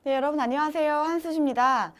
네, 여러분 안녕하세요. 한수지입니다.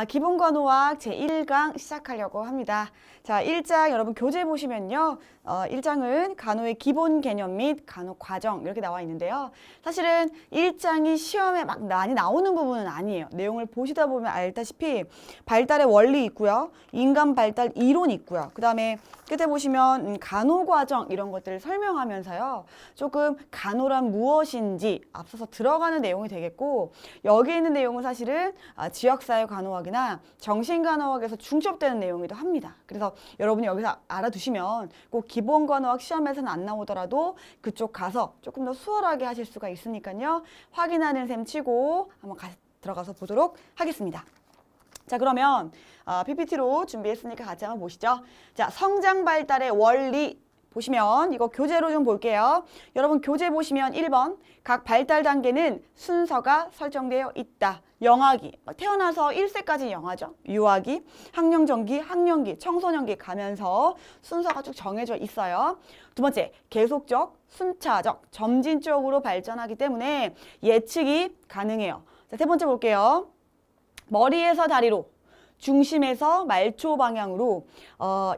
기본간호학 제1강 시작하려고 합니다. 자, 1장 여러분 교재 보시면요. 1장은 간호의 기본 개념 및 간호 과정 이렇게 나와 있는데요. 사실은 1장이 시험에 막 많이 나오는 부분은 아니에요. 내용을 보시다 보면 알다시피 발달의 원리 있고요. 인간 발달 이론 있고요. 그 다음에 끝에 보시면 간호 과정 이런 것들을 설명하면서요. 조금 간호란 무엇인지 앞서서 들어가는 내용이 되겠고 여기 있는 내용은 사실은 지역사회 간호학이나 정신간호학에서 중첩되는 내용이기도 합니다. 그래서 여러분이 여기서 알아두시면 꼭 기본간호학 시험에서는 안 나오더라도 그쪽 가서 조금 더 수월하게 하실 수가 있으니까요. 확인하는 셈 치고 한번 들어가서 보도록 하겠습니다. 자, 그러면 PPT로 준비했으니까 같이 한번 보시죠. 자, 성장 발달의 원리 보시면 이거 교재로 좀 볼게요. 여러분 교재 보시면 1번 각 발달 단계는 순서가 설정되어 있다. 영아기, 태어나서 1세까지 영아죠. 유아기, 학령정기, 학령기, 청소년기 가면서 순서가 쭉 정해져 있어요. 두 번째, 계속적, 순차적, 점진적으로 발전하기 때문에 예측이 가능해요. 자, 세 번째 볼게요. 머리에서 다리로, 중심에서 말초 방향으로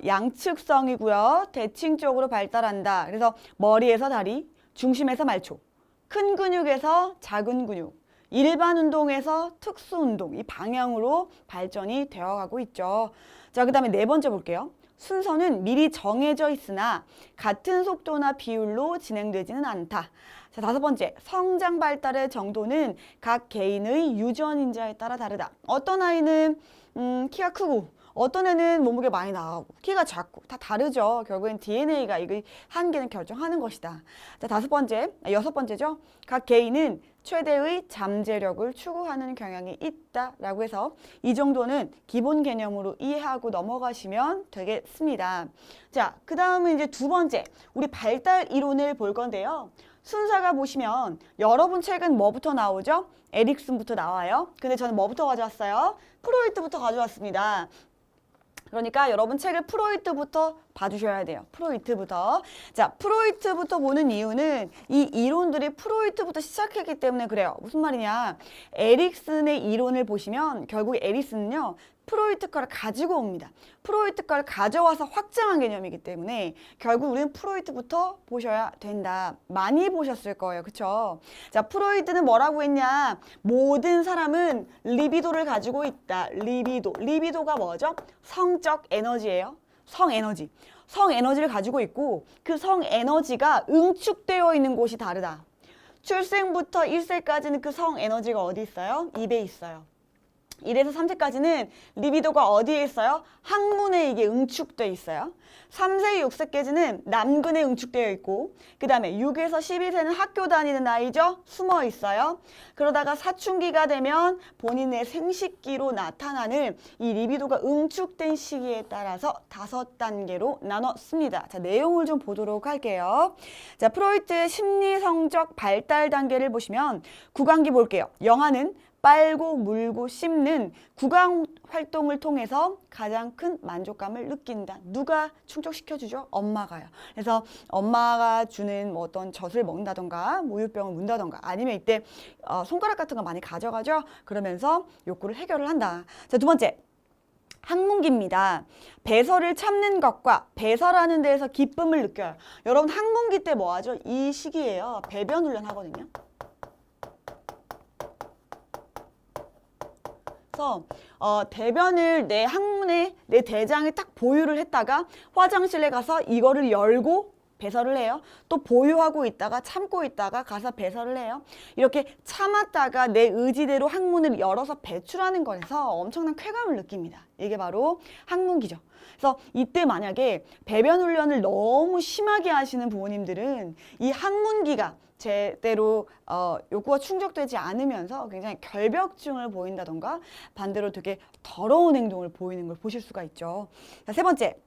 양측성이고요. 대칭적으로 발달한다. 그래서 머리에서 다리, 중심에서 말초, 큰 근육에서 작은 근육, 일반 운동에서 특수 운동, 이 방향으로 발전이 되어가고 있죠. 자, 그 다음에 네 번째 볼게요. 순서는 미리 정해져 있으나 같은 속도나 비율로 진행되지는 않다. 자, 다섯 번째, 성장 발달의 정도는 각 개인의 유전인자에 따라 다르다. 어떤 아이는 키가 크고 어떤 애는 몸무게 많이 나가고 키가 작고 다 다르죠. 결국엔 DNA가 이 한계는 결정하는 것이다. 자, 여섯 번째죠. 각 개인은 최대의 잠재력을 추구하는 경향이 있다라고 해서 이 정도는 기본 개념으로 이해하고 넘어가시면 되겠습니다. 자, 그 다음은 이제 두 번째, 우리 발달 이론을 볼 건데요. 순서가 보시면 여러분 책은 뭐부터 나오죠? 에릭슨부터 나와요. 근데 저는 뭐부터 가져왔어요? 프로이트부터 가져왔습니다. 그러니까 여러분 책을 프로이트부터 봐주셔야 돼요. 프로이트부터. 자, 프로이트부터 보는 이유는 이 이론들이 프로이트부터 시작했기 때문에 그래요. 무슨 말이냐. 에릭슨의 이론을 보시면 결국 에릭슨은요. 프로이트 거를 가지고 옵니다. 프로이트 거를 가져와서 확장한 개념이기 때문에 결국 우리는 프로이트부터 보셔야 된다. 많이 보셨을 거예요. 그쵸? 자, 프로이트는 뭐라고 했냐. 모든 사람은 리비도를 가지고 있다. 리비도. 리비도가 뭐죠? 성적 에너지예요. 성에너지. 성에너지를 가지고 있고 그 성에너지가 응축되어 있는 곳이 다르다. 출생부터 1세까지는 그 성에너지가 어디 있어요? 입에 있어요. 1에서 3세까지는 리비도가 어디에 있어요? 항문에 이게 응축되어 있어요. 3세, 6세까지는 남근에 응축되어 있고 그 다음에 6에서 12세는 학교 다니는 나이죠? 숨어 있어요. 그러다가 사춘기가 되면 본인의 생식기로 나타나는 이 리비도가 응축된 시기에 따라서 5단계로 나눴습니다. 자, 내용을 좀 보도록 할게요. 자, 프로이트의 심리성적 발달 단계를 보시면 구강기 볼게요. 영아는 빨고 물고 씹는 구강 활동을 통해서 가장 큰 만족감을 느낀다. 누가 충족시켜주죠? 엄마가요. 그래서 엄마가 주는 뭐 어떤 젖을 먹는다던가 모유병을 문다던가 아니면 이때 손가락 같은 거 많이 가져가죠? 그러면서 욕구를 해결을 한다. 자, 두 번째. 항문기입니다. 배설을 참는 것과 배설하는 데에서 기쁨을 느껴요. 여러분 항문기 때 뭐 하죠? 이 시기예요. 배변 훈련 하거든요. 그래서 대변을 내 항문에 내 대장에 딱 보유를 했다가 화장실에 가서 이거를 열고 배설을 해요. 또 보유하고 있다가 참고 있다가 가서 배설을 해요. 이렇게 참았다가 내 의지대로 항문을 열어서 배출하는 거라서 엄청난 쾌감을 느낍니다. 이게 바로 항문기죠. 그래서 이때 만약에 배변 훈련을 너무 심하게 하시는 부모님들은 이 항문기가 제대로 욕구가 충족되지 않으면서 굉장히 결벽증을 보인다던가 반대로 되게 더러운 행동을 보이는 걸 보실 수가 있죠. 자, 세 번째.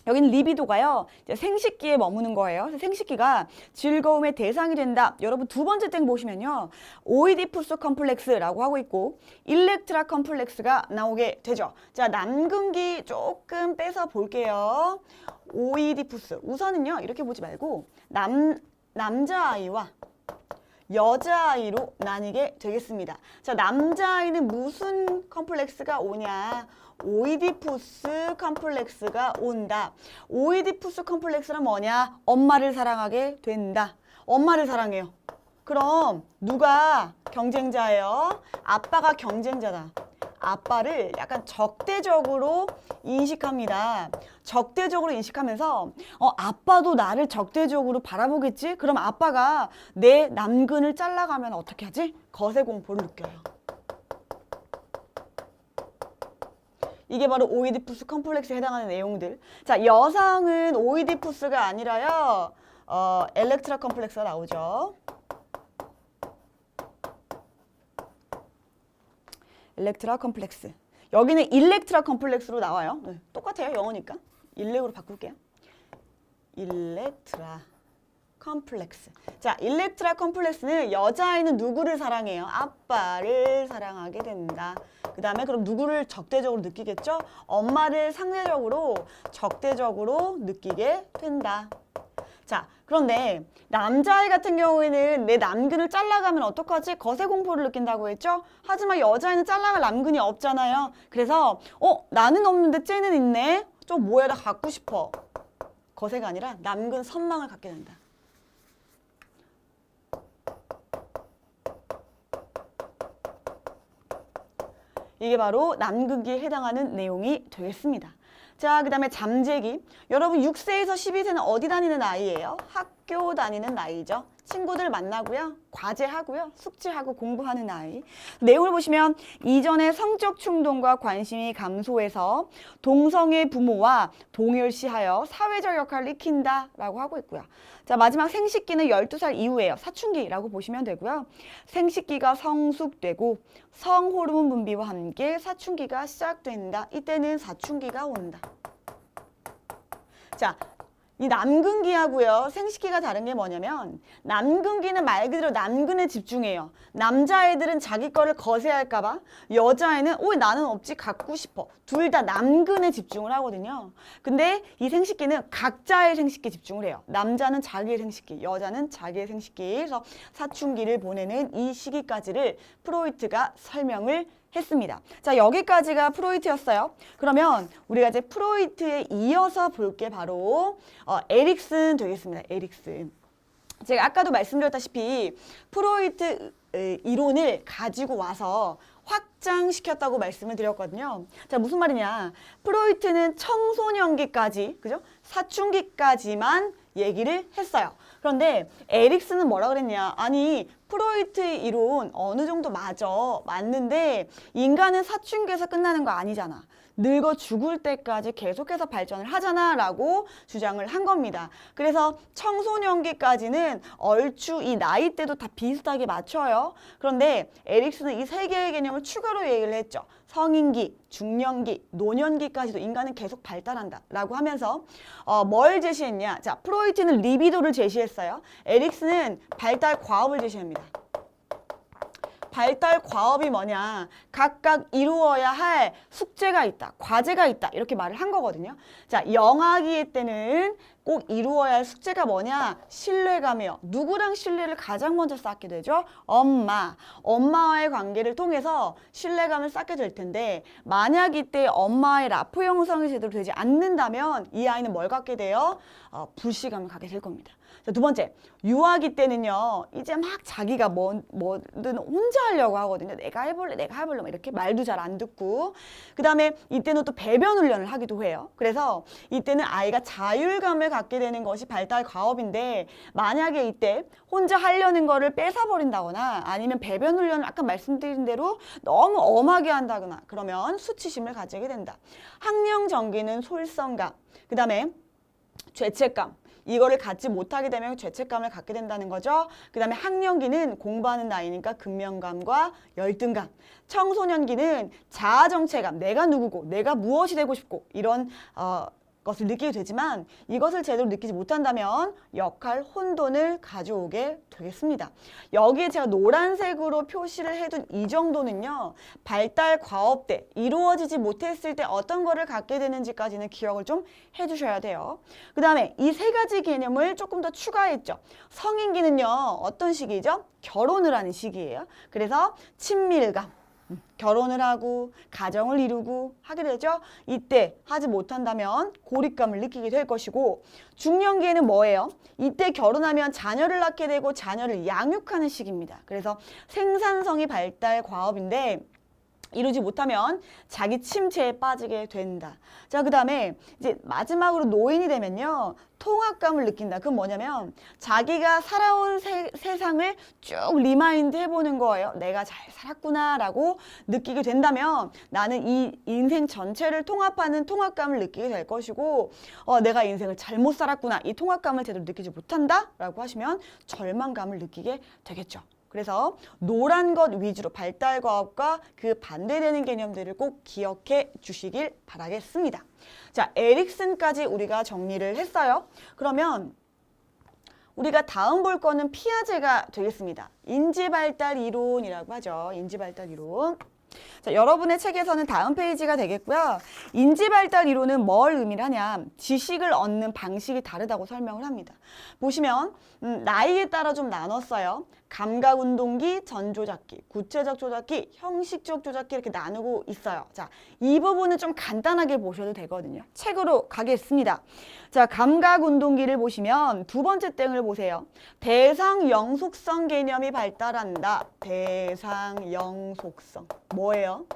여기는 리비도가요. 이제 생식기에 머무는 거예요. 생식기가 즐거움의 대상이 된다. 여러분 두 번째 땡 보시면요. 오이디푸스 컴플렉스라고 하고 있고 일렉트라 컴플렉스가 나오게 되죠. 자, 남근기 조금 빼서 볼게요. 오이디푸스. 우선은요. 이렇게 보지 말고 남자아이와 여자아이로 나뉘게 되겠습니다. 자, 남자아이는 무슨 컴플렉스가 오냐? 오이디푸스 컴플렉스가 온다. 오이디푸스 컴플렉스는 뭐냐? 엄마를 사랑하게 된다. 엄마를 사랑해요. 그럼 누가 경쟁자예요? 아빠가 경쟁자다. 아빠를 약간 적대적으로 인식합니다. 적대적으로 인식하면서 아빠도 나를 적대적으로 바라보겠지? 그럼 아빠가 내 남근을 잘라가면 어떻게 하지? 거세 공포를 느껴요. 이게 바로 오이디푸스 컴플렉스에 해당하는 내용들. 자, 여성은 오이디푸스가 아니라요. 엘렉트라 컴플렉스가 나오죠. 엘렉트라 컴플렉스. 여기는 일렉트라 컴플렉스로 나와요. 네, 똑같아요. 영어니까. 일렉으로 바꿀게요. 일렉트라 컴플렉스. 자, 일렉트라 컴플렉스는 여자아이는 누구를 사랑해요? 아빠를 사랑하게 된다. 그 다음에 그럼 누구를 적대적으로 느끼겠죠? 엄마를 상대적으로 적대적으로 느끼게 된다. 자, 그런데 남자아이 같은 경우에는 내 남근을 잘라가면 어떡하지? 거세공포를 느낀다고 했죠? 하지만 여자아이는 잘라갈 남근이 없잖아요. 그래서 나는 없는데 쟤는 있네? 좀 뭐야, 나 갖고 싶어. 거세가 아니라 남근 선망을 갖게 된다. 이게 바로 남극기에 해당하는 내용이 되겠습니다. 자, 그 다음에 잠재기. 여러분 6세에서 12세는 어디 다니는 나이예요? 학교 다니는 나이죠. 친구들 만나고요. 과제하고요. 숙제하고 공부하는 나이. 내용을 보시면 이전에 성적 충동과 관심이 감소해서 동성애 부모와 동일시하여 사회적 역할을 익힌다 라고 하고 있고요. 자, 마지막 생식기는 12살 이후에요. 사춘기라고 보시면 되고요. 생식기가 성숙되고 성호르몬 분비와 함께 사춘기가 시작된다. 이때는 사춘기가 온다. 자, 이 남근기하고요. 생식기가 다른 게 뭐냐면 남근기는 말 그대로 남근에 집중해요. 남자애들은 자기 거를 거세할까 봐, 여자애는 나는 없지 갖고 싶어. 둘 다 남근에 집중을 하거든요. 근데 이 생식기는 각자의 생식기에 집중을 해요. 남자는 자기의 생식기, 여자는 자기의 생식기. 그래서 사춘기를 보내는 이 시기까지를 프로이트가 설명을 했습니다. 자, 여기까지가 프로이트였어요. 그러면 우리가 이제 프로이트에 이어서 볼 게 바로 에릭슨 되겠습니다. 에릭슨. 제가 아까도 말씀드렸다시피 프로이트 이론을 가지고 와서 확장시켰다고 말씀을 드렸거든요. 자, 무슨 말이냐? 프로이트는 청소년기까지, 그죠? 사춘기까지만 얘기를 했어요. 그런데 에릭슨은 뭐라 그랬냐? 아니, 프로이트의 이론 어느 정도 맞는데 인간은 사춘기에서 끝나는 거 아니잖아. 늙어 죽을 때까지 계속해서 발전을 하잖아 라고 주장을 한 겁니다. 그래서 청소년기까지는 얼추 이 나이대도 다 비슷하게 맞춰요. 그런데 에릭슨은 이 세 개의 개념을 추가로 얘기를 했죠. 성인기, 중년기, 노년기까지도 인간은 계속 발달한다 라고 하면서 뭘 제시했냐? 자, 프로이트는 리비도를 제시했어요. 에릭슨은 발달 과업을 제시합니다. 발달 과업이 뭐냐? 각각 이루어야 할 숙제가 있다, 과제가 있다 이렇게 말을 한 거거든요. 자, 영아기 때는 꼭 이루어야 할 숙제가 뭐냐? 신뢰감이요. 누구랑 신뢰를 가장 먼저 쌓게 되죠? 엄마. 엄마와의 관계를 통해서 신뢰감을 쌓게 될 텐데 만약 이때 엄마의 라포 형성이 제대로 되지 않는다면 이 아이는 뭘 갖게 돼요? 불씨감을 갖게 될 겁니다. 자, 두 번째, 유아기 때는요, 이제 막 자기가 뭐든 혼자 하려고 하거든요. 내가 해볼래 막 이렇게 말도 잘 안 듣고. 그 다음에 이때는 또 배변 훈련을 하기도 해요. 그래서 이때는 아이가 자율감을 갖게 되는 것이 발달 과업인데 만약에 이때 혼자 하려는 거를 뺏어버린다거나 아니면 배변 훈련을 아까 말씀드린 대로 너무 엄하게 한다거나 그러면 수치심을 가지게 된다. 학령 전기는 솔선감, 그 다음에 죄책감. 이거를 갖지 못하게 되면 죄책감을 갖게 된다는 거죠. 그 다음에 학령기는 공부하는 나이니까 근면감과 열등감. 청소년기는 자아정체감, 내가 누구고 내가 무엇이 되고 싶고 이런 것을 느끼게 되지만 이것을 제대로 느끼지 못한다면 역할 혼돈을 가져오게 되겠습니다. 여기에 제가 노란색으로 표시를 해둔 이 정도는요. 발달 과업 때 이루어지지 못했을 때 어떤 거를 갖게 되는지까지는 기억을 좀 해주셔야 돼요. 그 다음에 이 세 가지 개념을 조금 더 추가했죠. 성인기는요. 어떤 시기죠? 결혼을 하는 시기예요. 그래서 친밀감. 결혼을 하고 가정을 이루고 하게 되죠. 이때 하지 못한다면 고립감을 느끼게 될 것이고 중년기에는 뭐예요? 이때 결혼하면 자녀를 낳게 되고 자녀를 양육하는 시기입니다. 그래서 생산성이 발달 과업인데 이루지 못하면 자기 침체에 빠지게 된다. 자, 그 다음에 이제 마지막으로 노인이 되면요. 통합감을 느낀다. 그건 뭐냐면 자기가 살아온 세상을 쭉 리마인드 해보는 거예요. 내가 잘 살았구나 라고 느끼게 된다면 나는 이 인생 전체를 통합하는 통합감을 느끼게 될 것이고 내가 인생을 잘못 살았구나. 이 통합감을 제대로 느끼지 못한다 라고 하시면 절망감을 느끼게 되겠죠. 그래서 노란 것 위주로 발달 과업과 그 반대되는 개념들을 꼭 기억해 주시길 바라겠습니다. 자, 에릭슨까지 우리가 정리를 했어요. 그러면 우리가 다음 볼 거는 피아제가 되겠습니다. 인지발달 이론이라고 하죠. 인지발달 이론. 자, 여러분의 책에서는 다음 페이지가 되겠고요. 인지발달 이론은 뭘 의미하냐? 지식을 얻는 방식이 다르다고 설명을 합니다. 보시면 나이에 따라 좀 나눴어요. 감각운동기, 전조작기, 구체적 조작기, 형식적 조작기 이렇게 나누고 있어요. 자, 이 부분은 좀 간단하게 보셔도 되거든요. 책으로 가겠습니다. 자, 감각운동기를 보시면 두 번째 땡을 보세요. 대상 영속성 개념이 발달한다. 대상 영속성. 뭐예요?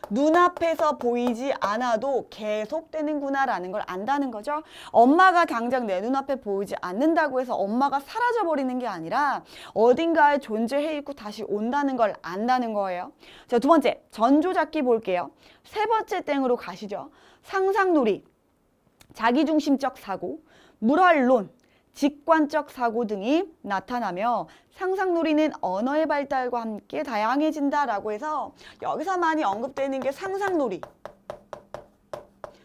눈앞에서 보이지 않아도 계속되는구나라는 걸 안다는 거죠. 엄마가 당장 내 눈앞에 보이지 않는다고 해서 엄마가 사라져버리는 게 아니라 어딘가에 존재해 있고 다시 온다는 걸 안다는 거예요. 자, 두 번째, 전조작기 볼게요. 세 번째 땡으로 가시죠. 상상놀이, 자기중심적 사고, 물활론, 직관적 사고 등이 나타나며 상상놀이는 언어의 발달과 함께 다양해진다라고 해서 여기서 많이 언급되는 게 상상놀이.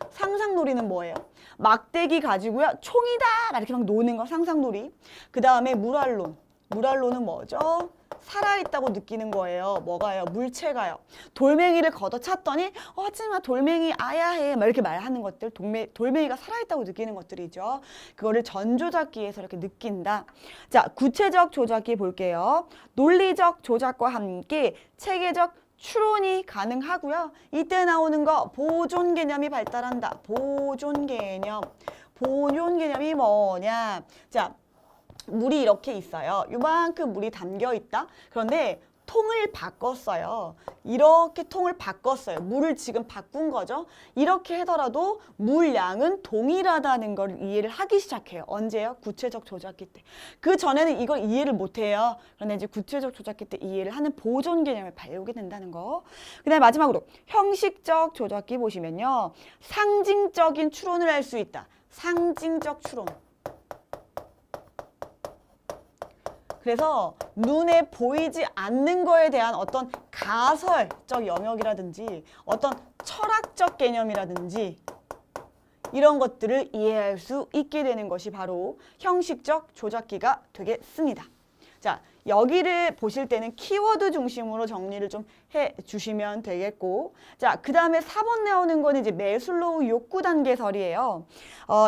상상놀이는 뭐예요? 막대기 가지고요. 총이다! 이렇게 막 노는 거 상상놀이. 그 다음에 물활론. 물활론은 뭐죠? 살아있다고 느끼는 거예요. 뭐가요? 물체가요. 돌멩이를 걷어찼더니 하지마 돌멩이 아야해 막 이렇게 말하는 것들. 돌멩이가 살아있다고 느끼는 것들이죠. 그거를 전조작기에서 이렇게 느낀다. 자, 구체적 조작기 볼게요. 논리적 조작과 함께 체계적 추론이 가능하고요. 이때 나오는 거 보존 개념이 발달한다. 보존 개념. 보존 개념이 뭐냐? 자, 물이 이렇게 있어요. 요만큼 물이 담겨 있다. 그런데 통을 바꿨어요. 이렇게 통을 바꿨어요. 물을 지금 바꾼 거죠. 이렇게 하더라도 물량은 동일하다는 걸 이해를 하기 시작해요. 언제요? 구체적 조작기 때. 그 전에는 이걸 이해를 못해요. 그런데 이제 구체적 조작기 때 이해를 하는 보존 개념을 배우게 된다는 거. 그 다음에 마지막으로 형식적 조작기 보시면요. 상징적인 추론을 할 수 있다. 상징적 추론. 그래서 눈에 보이지 않는 거에 대한 어떤 가설적 영역이라든지 어떤 철학적 개념이라든지 이런 것들을 이해할 수 있게 되는 것이 바로 형식적 조작기가 되겠습니다. 자, 여기를 보실 때는 키워드 중심으로 정리를 좀 해주시면 되겠고, 자, 그 다음에 4번 나오는 건 이제 매슬로우 욕구 단계설이에요.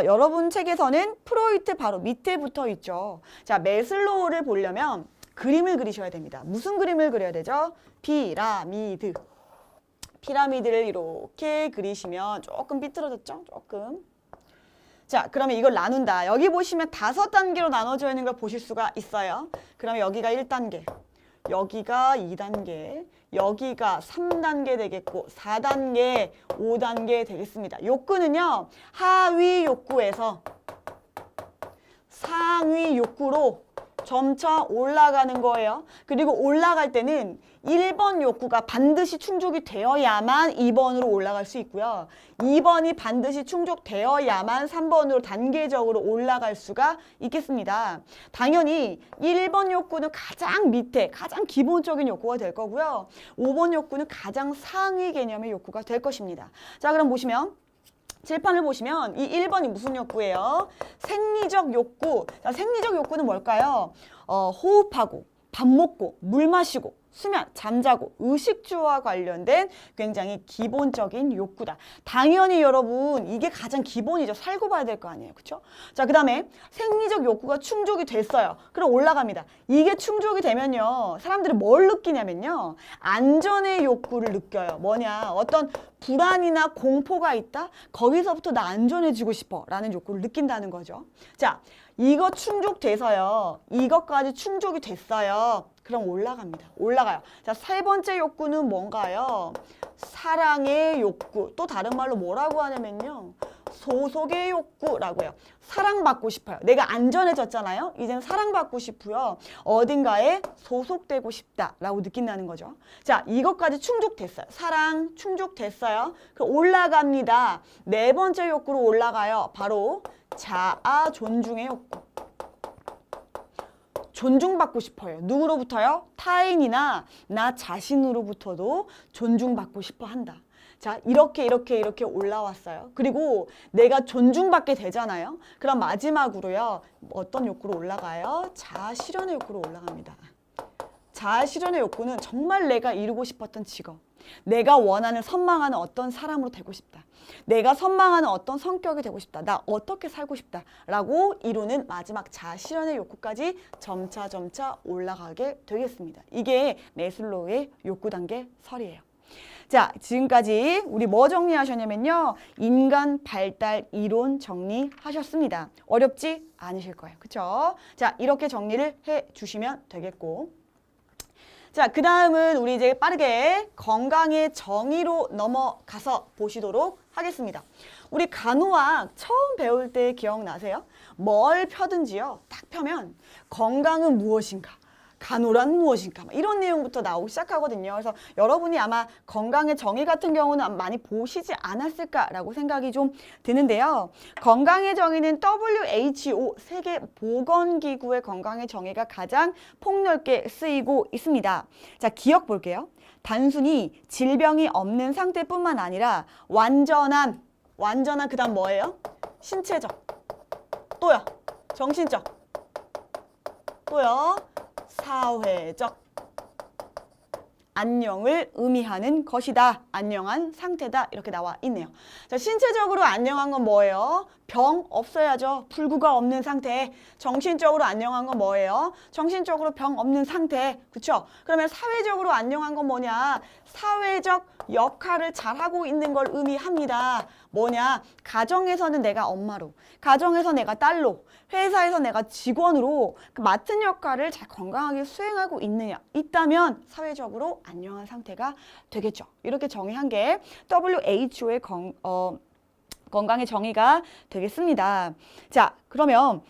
여러분 책에서는 프로이트 바로 밑에 붙어 있죠. 자, 매슬로우를 보려면 그림을 그리셔야 됩니다. 무슨 그림을 그려야 되죠? 피라미드. 피라미드를 이렇게 그리시면 조금 삐뚤어졌죠? 조금. 자, 그러면 이걸 나눈다. 여기 보시면 5단계로 나눠져 있는 걸 보실 수가 있어요. 그러면 여기가 1단계, 여기가 2단계, 여기가 3단계 되겠고 4단계, 5단계 되겠습니다. 욕구는요. 하위 욕구에서 상위 욕구로 점차 올라가는 거예요. 그리고 올라갈 때는 1번 욕구가 반드시 충족이 되어야만 2번으로 올라갈 수 있고요. 2번이 반드시 충족되어야만 3번으로 단계적으로 올라갈 수가 있겠습니다. 당연히 1번 욕구는 가장 밑에, 가장 기본적인 욕구가 될 거고요. 5번 욕구는 가장 상위 개념의 욕구가 될 것입니다. 자, 그럼 보시면 칠판을 보시면 이 1번이 무슨 욕구예요? 생리적 욕구. 자, 생리적 욕구는 뭘까요? 호흡하고, 밥 먹고, 물 마시고, 수면, 잠자고, 의식주와 관련된 굉장히 기본적인 욕구다. 당연히 여러분 이게 가장 기본이죠. 살고 봐야 될 거 아니에요. 그렇죠? 자, 그 다음에 생리적 욕구가 충족이 됐어요. 그럼 올라갑니다. 이게 충족이 되면요. 사람들이 뭘 느끼냐면요. 안전의 욕구를 느껴요. 뭐냐. 어떤 불안이나 공포가 있다? 거기서부터 나 안전해지고 싶어 라는 욕구를 느낀다는 거죠. 자, 이거 충족돼서요. 이것까지 충족이 됐어요. 그럼 올라갑니다. 올라가요. 자, 세 번째 욕구는 뭔가요? 사랑의 욕구. 또 다른 말로 뭐라고 하냐면요. 소속의 욕구라고 해요. 사랑받고 싶어요. 내가 안전해졌잖아요. 이제는 사랑받고 싶고요. 어딘가에 소속되고 싶다라고 느낀다는 거죠. 자, 이것까지 충족됐어요. 사랑 충족됐어요. 그럼 올라갑니다. 네 번째 욕구로 올라가요. 바로 자아 존중의 욕구. 존중받고 싶어요. 누구로부터요? 타인이나 나 자신으로부터도 존중받고 싶어 한다. 자, 이렇게 올라왔어요. 그리고 내가 존중받게 되잖아요. 그럼 마지막으로요. 어떤 욕구로 올라가요? 자아 실현의 욕구로 올라갑니다. 자아 실현의 욕구는 정말 내가 이루고 싶었던 직업. 내가 원하는 선망하는 어떤 사람으로 되고 싶다. 내가 선망하는 어떤 성격이 되고 싶다. 나 어떻게 살고 싶다. 라고 이루는 마지막 자아 실현의 욕구까지 점차 올라가게 되겠습니다. 이게 매슬로우의 욕구 단계 설이에요. 자, 지금까지 우리 뭐 정리하셨냐면요. 인간 발달 이론 정리하셨습니다. 어렵지 않으실 거예요. 그쵸? 자, 이렇게 정리를 해 주시면 되겠고. 자, 그 다음은 우리 이제 빠르게 건강의 정의로 넘어가서 보시도록 하겠습니다. 우리 간호학 처음 배울 때 기억나세요? 뭘 펴든지요. 딱 펴면 건강은 무엇인가? 간호란 무엇인가? 이런 내용부터 나오기 시작하거든요. 그래서 여러분이 아마 건강의 정의 같은 경우는 많이 보시지 않았을까라고 생각이 좀 드는데요. 건강의 정의는 WHO 세계보건기구의 건강의 정의가 가장 폭넓게 쓰이고 있습니다. 자, 기억 볼게요. 단순히 질병이 없는 상태뿐만 아니라 완전한 그 다음 뭐예요? 신체적, 또요, 정신적, 또요, 사회적 안녕을 의미하는 것이다. 안녕한 상태다. 이렇게 나와 있네요. 자, 신체적으로 안녕한 건 뭐예요? 병 없어야죠. 불구가 없는 상태. 정신적으로 안녕한 건 뭐예요? 정신적으로 병 없는 상태. 그렇죠? 그러면 사회적으로 안녕한 건 뭐냐? 사회적 역할을 잘하고 있는 걸 의미합니다. 뭐냐? 가정에서는 내가 엄마로, 가정에서 내가 딸로, 회사에서 내가 직원으로 그 맡은 역할을 잘 건강하게 수행하고 있느냐? 있다면 사회적으로 안녕한 상태가 되겠죠. 이렇게 정의한 게 WHO의 건강의 정의가 되겠습니다. 자, 그러면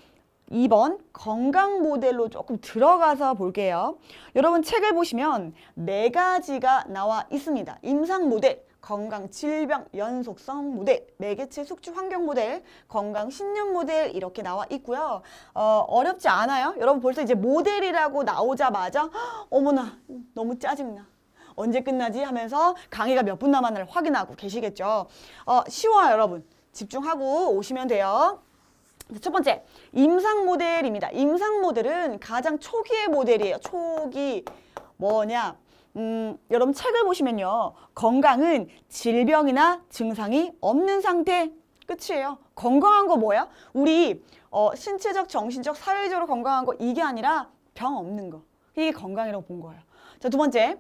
2번 건강 모델로 조금 들어가서 볼게요. 여러분 책을 보시면 4가지가 나와 있습니다. 임상 모델, 건강 질병 연속성 모델, 매개체 숙주 환경 모델, 건강 신념 모델 이렇게 나와 있고요. 어렵지 않아요. 여러분 벌써 이제 모델이라고 나오자마자 어머나 너무 짜증나. 언제 끝나지 하면서 강의가 몇 분 남았나를 확인하고 계시겠죠. 쉬워요, 여러분. 집중하고 오시면 돼요. 첫 번째, 임상 모델입니다. 임상 모델은 가장 초기의 모델이에요. 초기 뭐냐? 여러분 책을 보시면요. 건강은 질병이나 증상이 없는 상태. 끝이에요. 건강한 거 뭐야? 우리 신체적, 정신적, 사회적으로 건강한 거 이게 아니라 병 없는 거. 이게 건강이라고 본 거예요. 자, 두 번째,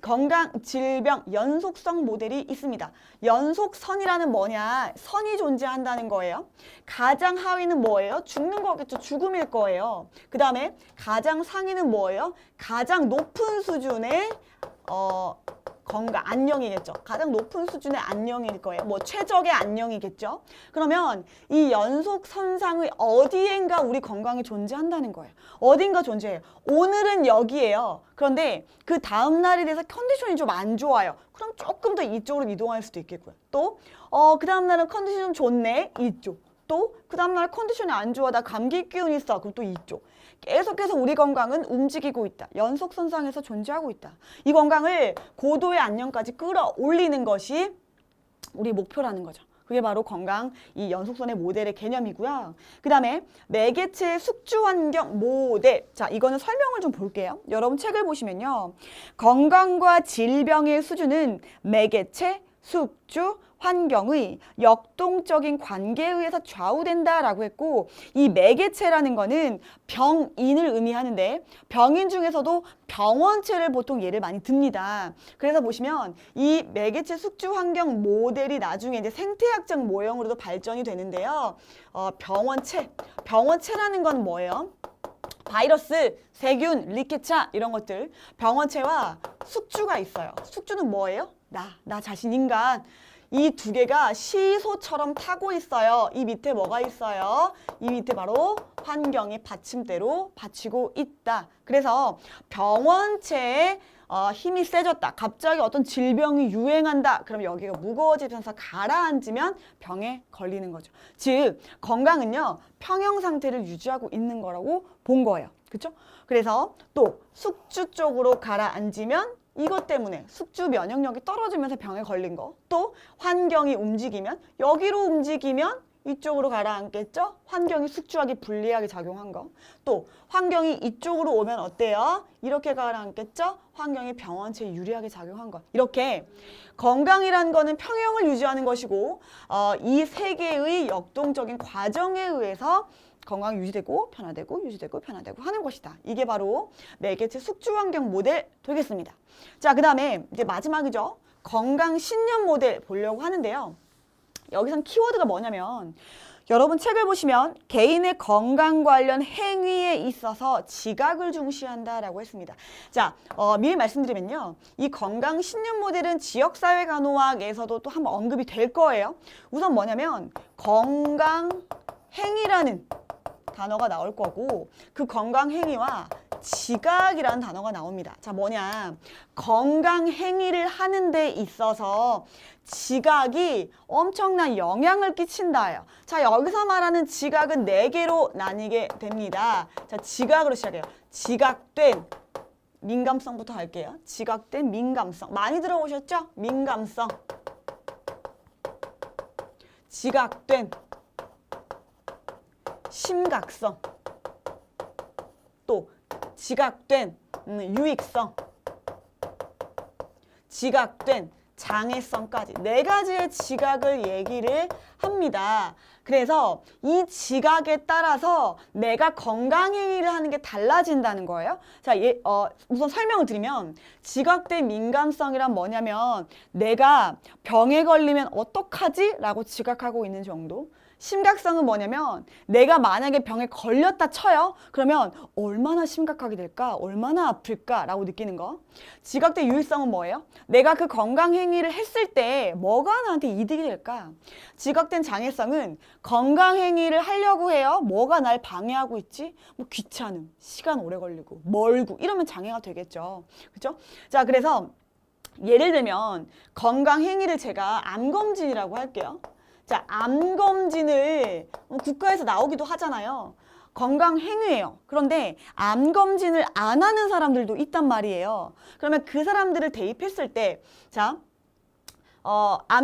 건강, 질병, 연속성 모델이 있습니다. 연속선이라는 뭐냐? 선이 존재한다는 거예요. 가장 하위는 뭐예요? 죽는 거겠죠. 죽음일 거예요. 그 다음에 가장 상위는 뭐예요? 가장 높은 수준의 건강, 안녕이겠죠. 가장 높은 수준의 안녕일 거예요. 뭐 최적의 안녕이겠죠. 그러면 이 연속선상의 어디엔가 우리 건강이 존재한다는 거예요. 어딘가 존재해요. 오늘은 여기에요. 그런데 그 다음 날이 돼서 컨디션이 좀 안 좋아요. 그럼 조금 더 이쪽으로 이동할 수도 있겠고요. 또 그 다음 날은 컨디션이 좀 좋네. 이쪽. 또 그 다음 날 컨디션이 안 좋아. 나 감기 기운 있어. 그럼 또 이쪽. 계속해서 우리 건강은 움직이고 있다. 연속선상에서 존재하고 있다. 이 건강을 고도의 안녕까지 끌어올리는 것이 우리 목표라는 거죠. 그게 바로 건강 이 연속선의 모델의 개념이고요. 그 다음에 매개체 숙주 환경 모델. 자, 이거는 설명을 좀 볼게요. 여러분 책을 보시면요. 건강과 질병의 수준은 매개체, 숙주, 환경의 역동적인 관계에 의해서 좌우된다라고 했고, 이 매개체라는 거는 병인을 의미하는데 병인 중에서도 병원체를 보통 예를 많이 듭니다. 그래서 보시면 이 매개체 숙주 환경 모델이 나중에 이제 생태학적 모형으로도 발전이 되는데요. 병원체라는 건 뭐예요? 바이러스, 세균, 리케차 이런 것들, 병원체와 숙주가 있어요. 숙주는 뭐예요? 나 자신 인간. 이 두 개가 시소처럼 타고 있어요. 이 밑에 뭐가 있어요? 이 밑에 바로 환경이 받침대로 받치고 있다. 그래서 병원체의 힘이 세졌다. 갑자기 어떤 질병이 유행한다. 그럼 여기가 무거워지면서 가라앉으면 병에 걸리는 거죠. 즉 건강은요. 평형 상태를 유지하고 있는 거라고 본 거예요. 그렇죠? 그래서 또 숙주 쪽으로 가라앉으면 이것 때문에 숙주 면역력이 떨어지면서 병에 걸린 거. 또 환경이 움직이면 여기로 움직이면 이쪽으로 가라앉겠죠? 환경이 숙주하게 불리하게 작용한 거. 또 환경이 이쪽으로 오면 어때요? 이렇게 가라앉겠죠? 환경이 병원체에 유리하게 작용한 것. 이렇게 건강이라는 거는 평형을 유지하는 것이고 이 세 개의 역동적인 과정에 의해서 건강이 유지되고 변화되고 유지되고 변화되고 하는 것이다. 이게 바로 매개체 숙주 환경 모델 되겠습니다. 자, 그 다음에 이제 마지막이죠. 건강 신념 모델 보려고 하는데요. 여기선 키워드가 뭐냐면 여러분 책을 보시면 개인의 건강 관련 행위에 있어서 지각을 중시한다라고 했습니다. 자, 미리 말씀드리면요. 이 건강 신념 모델은 지역사회 간호학에서도 또 한번 언급이 될 거예요. 우선 뭐냐면 건강 행위라는 단어가 나올 거고 그 건강 행위와 지각이라는 단어가 나옵니다. 자, 뭐냐? 건강 행위를 하는 데 있어서 지각이 엄청난 영향을 끼친다예요. 자, 여기서 말하는 지각은 4개로 나뉘게 됩니다. 자, 지각으로 시작해요. 지각된 민감성부터 할게요. 지각된 민감성. 많이 들어보셨죠? 민감성. 지각된 심각성. 또 지각된 유익성, 지각된 장애성까지 4가지의 지각을 얘기를 합니다. 그래서 이 지각에 따라서 내가 건강행위를 하는 게 달라진다는 거예요. 자, 우선 설명을 드리면 지각된 민감성이란 뭐냐면 내가 병에 걸리면 어떡하지? 라고 지각하고 있는 정도. 심각성은 뭐냐면 내가 만약에 병에 걸렸다 쳐요. 그러면 얼마나 심각하게 될까? 얼마나 아플까? 라고 느끼는 거. 지각된 유익성은 뭐예요? 내가 그 건강행위를 했을 때 뭐가 나한테 이득이 될까? 지각된 장애성은 건강행위를 하려고 해요. 뭐가 날 방해하고 있지? 뭐 귀찮음, 시간 오래 걸리고, 멀고 이러면 장애가 되겠죠. 그렇죠? 자, 그래서 예를 들면 건강행위를 제가 암검진이라고 할게요. 자, 암검진을 국가에서 나오기도 하잖아요. 건강행위예요. 그런데 암검진을 안 하는 사람들도 있단 말이에요. 그러면 그 사람들을 대입했을 때, 자,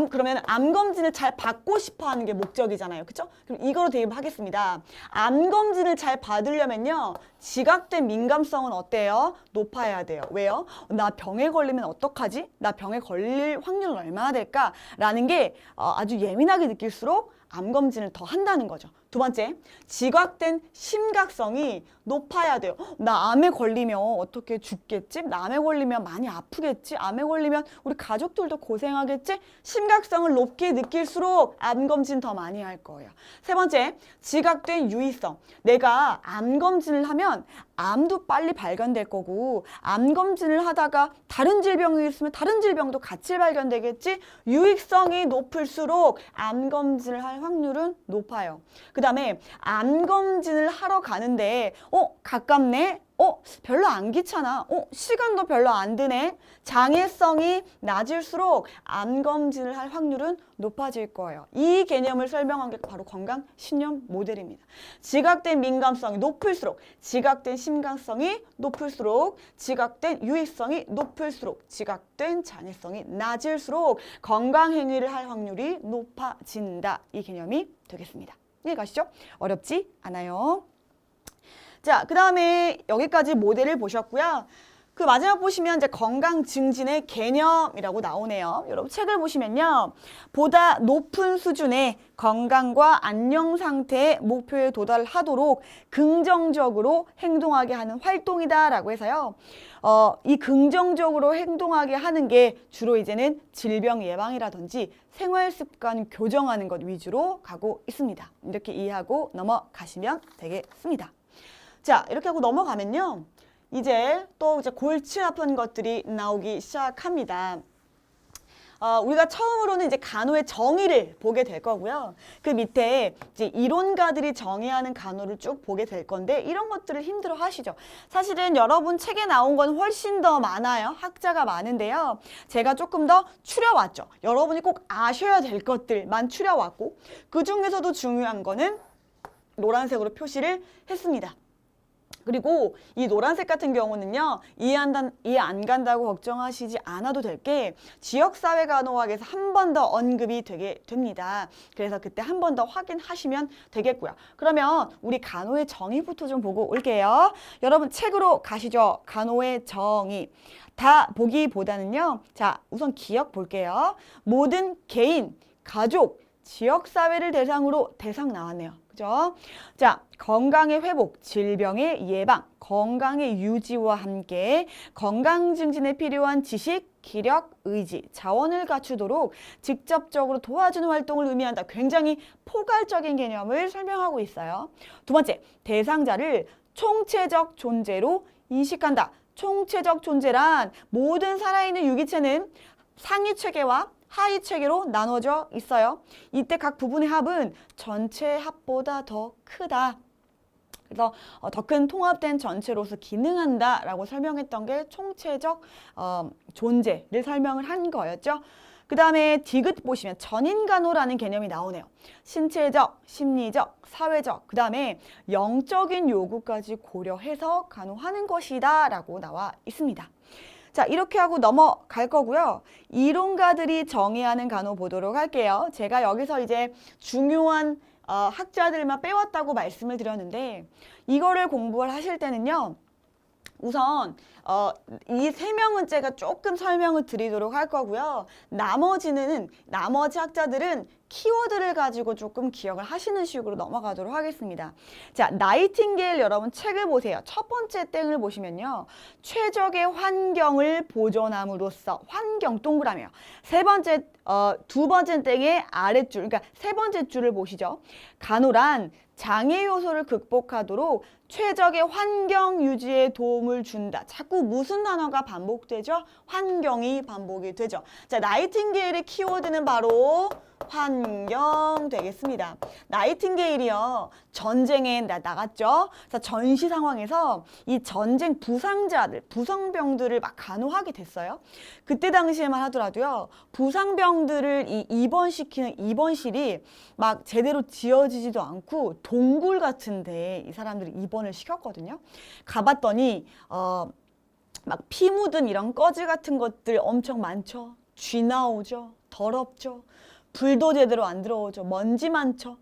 그러면 암검진을 잘 받고 싶어 하는 게 목적이잖아요. 그쵸? 그럼 이거로 대입하겠습니다. 암검진을 잘 받으려면요. 지각된 민감성은 어때요? 높아야 돼요. 왜요? 나 병에 걸리면 어떡하지? 나 병에 걸릴 확률은 얼마나 될까? 라는 게 아주 예민하게 느낄수록 암검진을 더 한다는 거죠. 두 번째, 지각된 심각성이 높아야 돼요. 나 암에 걸리면 어떻게 죽겠지? 나 암에 걸리면 많이 아프겠지? 암에 걸리면 우리 가족들도 고생하겠지? 심각성을 높게 느낄수록 암검진 더 많이 할 거예요. 세 번째, 지각된 유의성. 내가 암검진을 하면 암도 빨리 발견될 거고 암검진을 하다가 다른 질병이 있으면 다른 질병도 같이 발견되겠지? 유익성이 높을수록 암검진을 할 확률은 높아요. 그 다음에 암검진을 하러 가는데 가깝네. 별로 안 귀찮아. 시간도 별로 안 드네. 장애성이 낮을수록 암 검진을 할 확률은 높아질 거예요. 이 개념을 설명한 게 바로 건강 신념 모델입니다. 지각된 민감성이 높을수록, 지각된 심각성이 높을수록, 지각된 유의성이 높을수록, 지각된 장애성이 낮을수록 건강 행위를 할 확률이 높아진다. 이 개념이 되겠습니다. 이해가시죠? 어렵지 않아요. 자, 그 다음에 여기까지 모델을 보셨고요. 그 마지막 보시면 이제 건강 증진의 개념이라고 나오네요. 여러분 책을 보시면요. 보다 높은 수준의 건강과 안녕 상태의 목표에 도달하도록 긍정적으로 행동하게 하는 활동이다라고 해서요. 이 긍정적으로 행동하게 하는 게 주로 이제는 질병 예방이라든지 생활 습관 교정하는 것 위주로 가고 있습니다. 이렇게 이해하고 넘어가시면 되겠습니다. 자, 이렇게 하고 넘어가면요. 이제 골치 아픈 것들이 나오기 시작합니다. 우리가 처음으로는 이제 간호의 정의를 보게 될 거고요. 그 밑에 이제 이론가들이 정의하는 간호를 쭉 보게 될 건데 이런 것들을 힘들어 하시죠. 사실은 여러분 책에 나온 건 훨씬 더 많아요. 학자가 많은데요. 제가 조금 더 추려왔죠. 여러분이 꼭 아셔야 될 것들만 추려왔고 그 중에서도 중요한 거는 노란색으로 표시를 했습니다. 그리고 이 노란색 같은 경우는요. 이해 안 간다고 걱정하시지 않아도 될 게 지역사회간호학에서 한 번 더 언급이 되게 됩니다. 그래서 그때 한 번 더 확인하시면 되겠고요. 그러면 우리 간호의 정의부터 좀 보고 올게요. 여러분 책으로 가시죠. 간호의 정의. 다 보기보다는요. 자, 우선 기억 볼게요. 모든 개인, 가족, 지역사회를 대상으로 대상 나왔네요. 그죠? 자, 건강의 회복, 질병의 예방, 건강의 유지와 함께 건강 증진에 필요한 지식, 기력, 의지, 자원을 갖추도록 직접적으로 도와주는 활동을 의미한다. 굉장히 포괄적인 개념을 설명하고 있어요. 두 번째, 대상자를 총체적 존재로 인식한다. 총체적 존재란 모든 살아있는 유기체는 상위 체계와 하위 체계로 나눠져 있어요. 이때 각 부분의 합은 전체 합보다 더 크다. 그래서 더 큰 통합된 전체로서 기능한다라고 설명했던 게 총체적 존재를 설명을 한 거였죠. 그 다음에 디귿 보시면 전인간호라는 개념이 나오네요. 신체적, 심리적, 사회적, 그 다음에 영적인 요구까지 고려해서 간호하는 것이다 라고 나와 있습니다. 자, 이렇게 하고 넘어갈 거고요. 이론가들이 정의하는 간호 보도록 할게요. 제가 여기서 이제 중요한 학자들만 빼왔다고 말씀을 드렸는데 이거를 공부를 하실 때는요. 우선 이 세 명은 제가 조금 설명을 드리도록 할 거고요. 나머지 학자들은 키워드를 가지고 조금 기억을 하시는 식으로 넘어가도록 하겠습니다. 자, 나이팅게일 여러분 책을 보세요. 첫 번째 땡을 보시면요. 최적의 환경을 보존함으로써 환경 동그라미요. 두 번째 땡의 아랫줄, 그러니까 세 번째 줄을 보시죠. 간호란 장애 요소를 극복하도록 최적의 환경 유지에 도움을 준다. 자꾸 무슨 단어가 반복되죠? 환경이 반복이 되죠. 자, 나이팅게일의 키워드는 바로 환경 되겠습니다. 나이팅게일이요. 전쟁에 나갔죠. 그래서 전시 상황에서 이 전쟁 부상자들, 부상병들을 막 간호하게 됐어요. 그때 당시에만 하더라도요. 부상병들을 입원시키는 입원실이 막 제대로 지어지지도 않고 동굴 같은데 이 사람들이 입원을 시켰거든요. 가봤더니 막 피 묻은 이런 꺼지 같은 것들 엄청 많죠. 쥐 나오죠. 더럽죠. 불도 제대로 안 들어오죠. 먼지 많죠.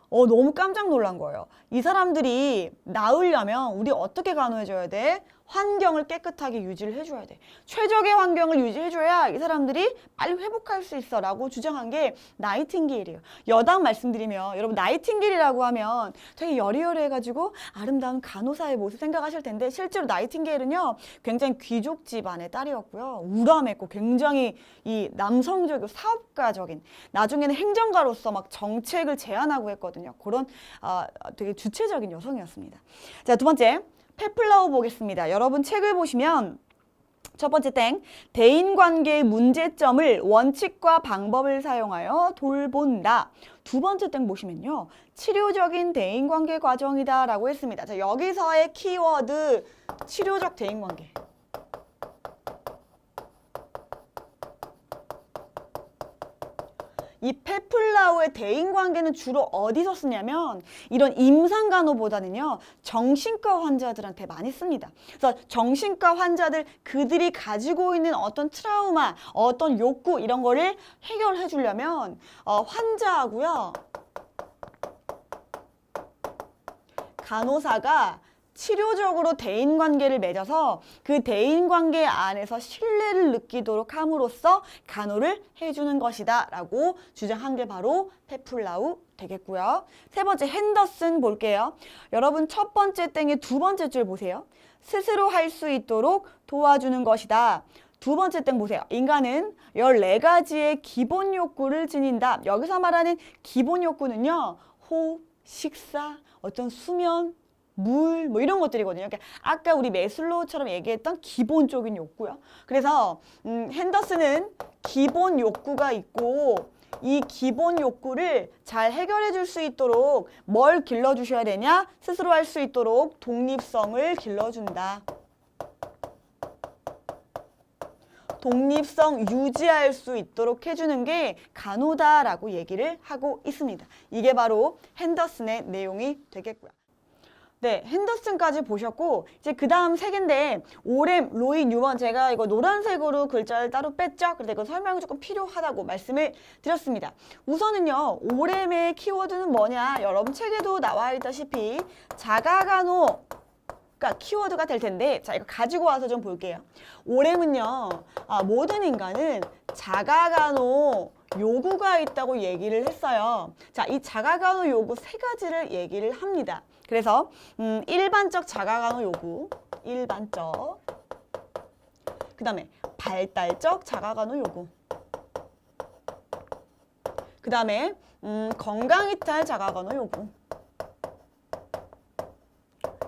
너무 깜짝 놀란 거예요. 이 사람들이 나으려면 우리 어떻게 간호해줘야 돼? 환경을 깨끗하게 유지를 해줘야 돼. 최적의 환경을 유지해줘야 이 사람들이 빨리 회복할 수 있어 라고 주장한 게 나이팅게일이에요. 여당 말씀드리면 여러분 나이팅게일이라고 하면 되게 여리여리해가지고 아름다운 간호사의 모습 생각하실 텐데 실제로 나이팅게일은요 굉장히 귀족 집안의 딸이었고요. 우람했고 굉장히 이 남성적이고 사업가적인 나중에는 행정가로서 막 정책을 제안하고 했거든요. 그런 되게 주체적인 여성이었습니다. 자, 두 번째. 페플라우 보겠습니다. 여러분 책을 보시면 첫 번째 땡, 대인관계의 문제점을 원칙과 방법을 사용하여 돌본다. 두 번째 땡 보시면요. 치료적인 대인관계 과정이다 라고 했습니다. 자, 여기서의 키워드 치료적 대인관계. 이 페플라우의 대인관계는 주로 어디서 쓰냐면 이런 임상간호보다는요. 정신과 환자들한테 많이 씁니다. 그래서 정신과 환자들 그들이 가지고 있는 어떤 트라우마, 어떤 욕구 이런 거를 해결해 주려면 환자하고요. 간호사가 치료적으로 대인관계를 맺어서 그 대인관계 안에서 신뢰를 느끼도록 함으로써 간호를 해주는 것이다 라고 주장한 게 바로 페플라우 되겠고요. 세 번째 핸더슨 볼게요. 여러분 첫 번째 땡의 두 번째 줄 보세요. 스스로 할 수 있도록 도와주는 것이다. 두 번째 땡 보세요. 인간은 14가지의 기본 욕구를 지닌다. 여기서 말하는 기본 욕구는요. 호흡, 식사, 어떤 수면, 물, 뭐 이런 것들이거든요. 그러니까 아까 우리 매슬로우처럼 얘기했던 기본적인 욕구요. 그래서 핸더슨은 기본 욕구가 있고 이 기본 욕구를 잘 해결해 줄 수 있도록 뭘 길러주셔야 되냐? 스스로 할 수 있도록 독립성을 길러준다. 독립성 유지할 수 있도록 해주는 게 간호다라고 얘기를 하고 있습니다. 이게 바로 핸더슨의 내용이 되겠고요. 네, 핸더슨까지 보셨고 이제 그 다음 세 개인데 오렘, 로이, 뉴먼 제가 이거 노란색으로 글자를 따로 뺐죠. 그래서 이거 설명이 조금 필요하다고 말씀을 드렸습니다. 우선은요, 오렘의 키워드는 뭐냐? 여러분 책에도 나와 있다시피 자가간호가 키워드가 될 텐데 자 이거 가지고 와서 좀 볼게요. 오렘은요, 모든 인간은 자가간호 요구가 있다고 얘기를 했어요. 자, 이 자가간호 요구 세 가지를 얘기를 합니다. 그래서 일반적 자가간호 요구, 일반적. 그 다음에 발달적 자가간호 요구. 그 다음에 건강이탈 자가간호 요구.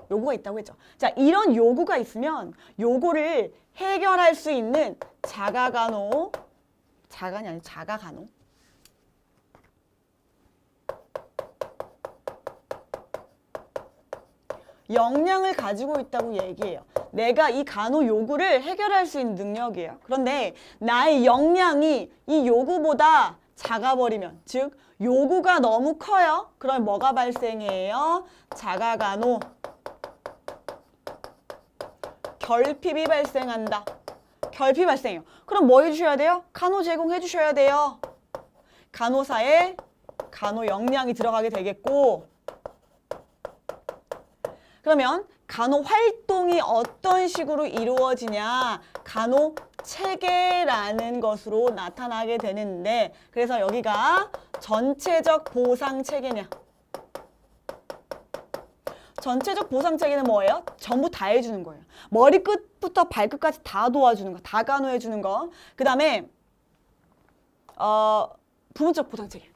요구가 있다고 했죠. 자, 이런 요구가 있으면 요거를 해결할 수 있는 자가간호, 자간이 아니라 자가간호. 역량을 가지고 있다고 얘기해요. 내가 이 간호 요구를 해결할 수 있는 능력이에요. 그런데 나의 역량이 이 요구보다 작아버리면, 즉 요구가 너무 커요. 그럼 뭐가 발생해요? 자가간호. 결핍이 발생한다. 결핍 발생해요. 그럼 뭐 해주셔야 돼요? 간호 제공해 주셔야 돼요. 간호사의 간호 역량이 들어가게 되겠고, 그러면 간호 활동이 어떤 식으로 이루어지냐? 간호 체계라는 것으로 나타나게 되는데, 그래서 여기가 전체적 보상 체계냐? 전체적 보상 체계는 뭐예요? 전부 다 해주는 거예요. 머리끝부터 발끝까지 다 도와주는 거, 다 간호해 주는 거. 그 다음에 부분적 보상 체계.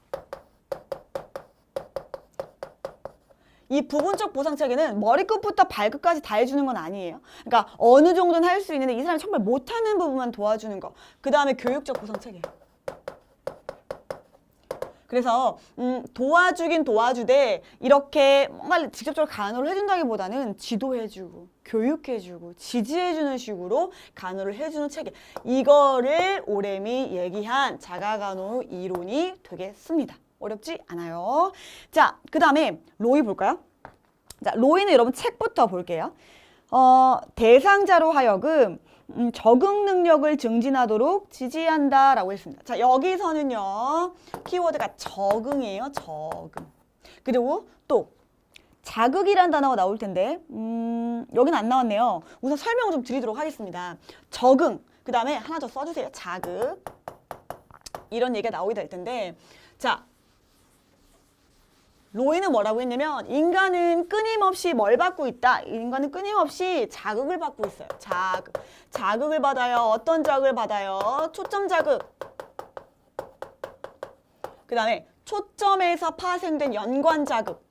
이 부분적 보상 체계는 머리끝부터 발끝까지 다 해주는 건 아니에요. 그러니까 어느 정도는 할 수 있는데 이 사람이 정말 못하는 부분만 도와주는 거. 그 다음에 교육적 보상 체계. 그래서 도와주긴 도와주되 이렇게 뭔가 직접적으로 간호를 해준다기보다는 지도해주고 교육해주고 지지해주는 식으로 간호를 해주는 체계. 이거를 오렘이 얘기한 자가간호 이론이 되겠습니다. 어렵지 않아요. 자, 그 다음에 로이 볼까요? 자, 로이는 여러분 책부터 볼게요. 대상자로 하여금 적응 능력을 증진하도록 지지한다 라고 했습니다. 자, 여기서는요, 키워드가 적응이에요. 적응. 그리고 또 자극이란 단어가 나올 텐데 여기는 안 나왔네요. 우선 설명을 좀 드리도록 하겠습니다. 적응, 그 다음에 하나 더 써주세요. 자극. 이런 얘기가 나오게 될 텐데, 자, 로이는 뭐라고 했냐면 인간은 끊임없이 뭘 받고 있다? 인간은 끊임없이 자극을 받고 있어요. 자극. 자극을 받아요. 어떤 자극을 받아요? 초점 자극. 그 다음에 초점에서 파생된 연관 자극.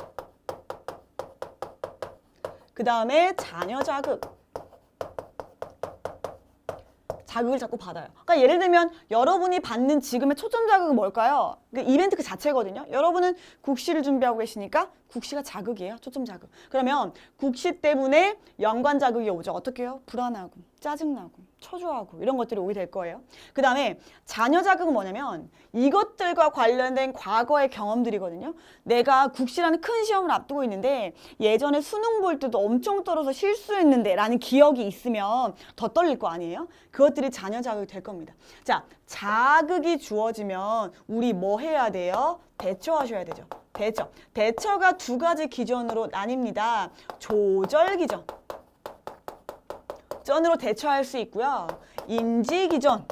그 다음에 잔여 자극. 자극을 자꾸 받아요. 그러니까 예를 들면 여러분이 받는 지금의 초점 자극은 뭘까요? 그 이벤트 그 자체거든요. 여러분은 국시를 준비하고 계시니까 국시가 자극이에요. 초점 자극. 그러면 국시 때문에 연관 자극이 오죠. 어떻게 해요? 불안하고 짜증나고 초조하고 이런 것들이 오게 될 거예요. 그 다음에 자녀 자극은 뭐냐면 이것들과 관련된 과거의 경험들이거든요. 내가 국시라는 큰 시험을 앞두고 있는데 예전에 수능 볼 때도 엄청 떨어서 실수했는데 라는 기억이 있으면 더 떨릴 거 아니에요? 그것들이 자녀 자극이 될 겁니다. 자, 자극이 주어지면 우리 뭐 해야 돼요? 대처하셔야 되죠. 대처. 대처가 두 가지 기전으로 나뉩니다. 조절 기전. 전으로 대처할 수 있고요. 인지 기전으로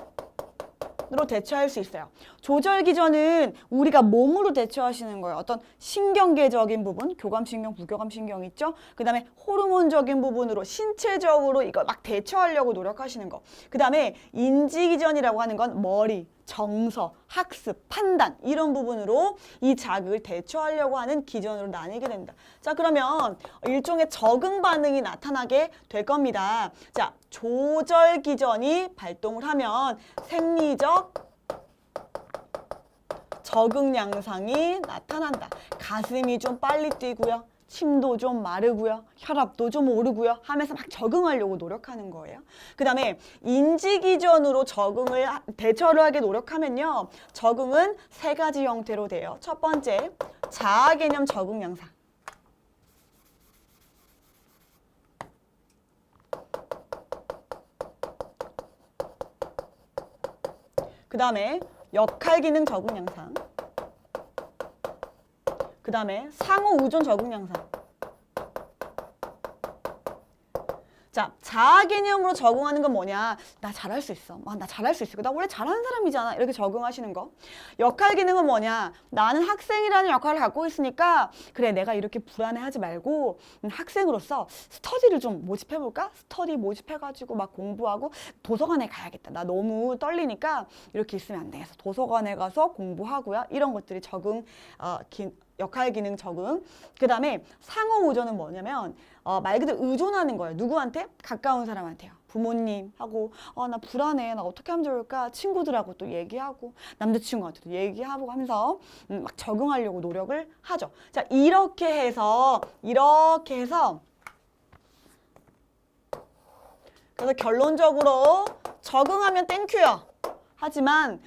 대처할 수 있어요. 조절 기전은 우리가 몸으로 대처하시는 거예요. 어떤 신경계적인 부분, 교감신경, 부교감신경 있죠? 그 다음에 호르몬적인 부분으로 신체적으로 이걸 막 대처하려고 노력하시는 거. 그 다음에 인지 기전이라고 하는 건 머리, 정서, 학습, 판단 이런 부분으로 이 자극을 대처하려고 하는 기전으로 나뉘게 됩니다. 자, 그러면 일종의 적응 반응이 나타나게 될 겁니다. 자, 조절 기전이 발동을 하면 생리적 적응 양상이 나타난다. 가슴이 좀 빨리 뛰고요. 침도 좀 마르고요. 혈압도 좀 오르고요. 하면서 막 적응하려고 노력하는 거예요. 그 다음에 인지기전으로 대처를 하게 노력하면요. 적응은 세 가지 형태로 돼요. 첫 번째, 자아 개념 적응 양상. 그 다음에 역할 기능 적응 양상. 그 다음에 상호 의존 적응 양상. 자, 자아 개념으로 적응하는 건 뭐냐? 나 잘할 수 있어. 나 잘할 수 있어. 나 원래 잘하는 사람이잖아. 이렇게 적응하시는 거. 역할 기능은 뭐냐? 나는 학생이라는 역할을 갖고 있으니까 그래, 내가 이렇게 불안해하지 말고 학생으로서 스터디를 좀 모집해볼까? 스터디 모집해가지고 막 공부하고 도서관에 가야겠다. 나 너무 떨리니까 이렇게 있으면 안 되겠어. 도서관에 가서 공부하고요. 이런 것들이 역할 기능 적응. 그 다음에 상호 의존은 뭐냐면 말 그대로 의존하는 거예요. 누구한테? 가까운 사람한테요. 부모님하고 나 불안해. 나 어떻게 하면 좋을까? 친구들하고 또 얘기하고 남자친구한테도 얘기하고 하면서 막 적응하려고 노력을 하죠. 자, 이렇게 해서 그래서 결론적으로 적응하면 땡큐요. 하지만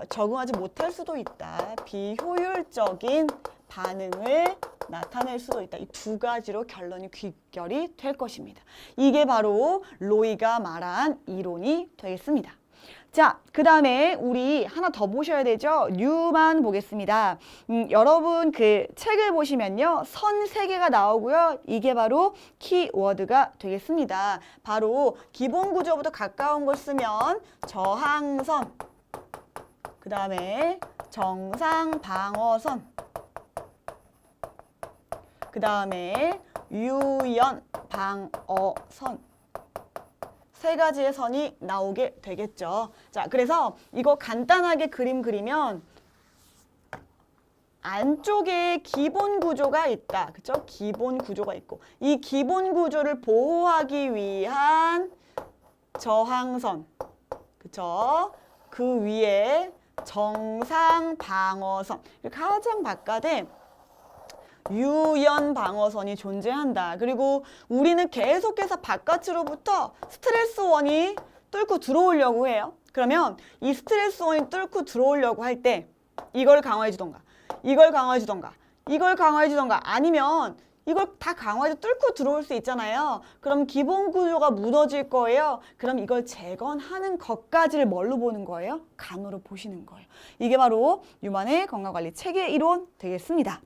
적응하지 못할 수도 있다. 비효율적인 반응을 나타낼 수도 있다. 이 두 가지로 결론이 귀결이 될 것입니다. 이게 바로 로이가 말한 이론이 되겠습니다. 자, 그 다음에 우리 하나 더 보셔야 되죠. 뉴만 보겠습니다. 여러분 그 책을 보시면요. 선 3개가 나오고요. 이게 바로 키워드가 되겠습니다. 바로 기본 구조부터 가까운 걸 쓰면 저항선, 그 다음에 정상방어선, 그 다음에 유연방어선. 세 가지의 선이 나오게 되겠죠. 자, 그래서 이거 간단하게 그림 그리면 안쪽에 기본 구조가 있다. 그쵸? 기본 구조가 있고 이 기본 구조를 보호하기 위한 저항선. 그쵸? 그 위에 정상방어선. 가장 바깥에 유연 방어선이 존재한다. 그리고 우리는 계속해서 바깥으로부터 스트레스원이 뚫고 들어오려고 해요. 그러면 이 스트레스원이 뚫고 들어오려고 할 때 이걸 강화해 주던가 이걸 강화해 주던가 이걸 강화해 주던가 아니면 이걸 다 강화해서 뚫고 들어올 수 있잖아요. 그럼 기본 구조가 무너질 거예요. 그럼 이걸 재건하는 것까지를 뭘로 보는 거예요? 간호로 보시는 거예요. 이게 바로 뉴만의 건강관리 체계 이론 되겠습니다.